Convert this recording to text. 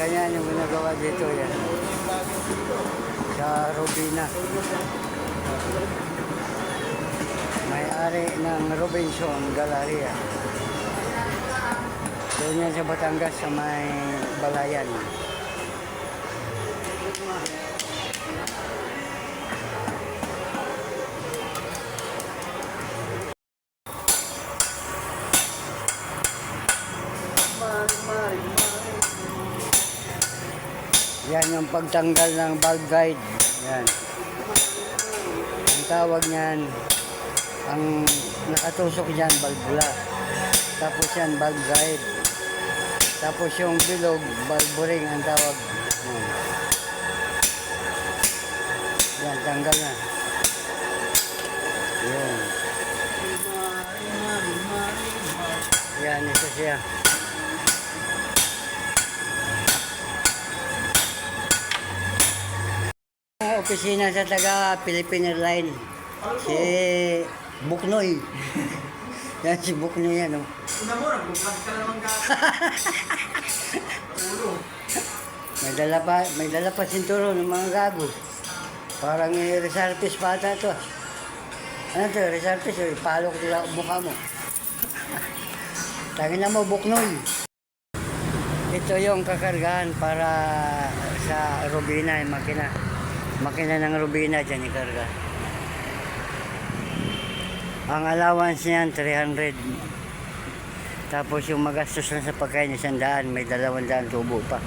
Ganyan yung ginagawa dito yan. Sa Robina. May-ari ng Robinson Galleria. Doon yan sa Batangas sa may Balayan. Yan yung pagtanggal ng valve guide. Yan. Ang tawag niyan, ang nakatusok dyan, valvula. Tapos yan, valve guide. Tapos yung bilog, valve ring ang tawag. Yan, tanggal na. Yan. Yan, ito siya. Opisina sa taga Philippine Airlines. Si Buknoy. Yan si Buknoy yan, oh. Una mo, nagbukas ka naman May dala pa sinturo ng mga gago. Parang reservist pa ata to. Ano to, reservist, oh, ipalo ko tila mukha mo. Tangin na mo, Buknoy. Ito yung kakargahan para sa Robina, yung makina. Makina ng Robina dyan ikarga. Ang allowance niyan 300. Tapos yung magastos lang sa pagkain 100, may 200 tubo pa.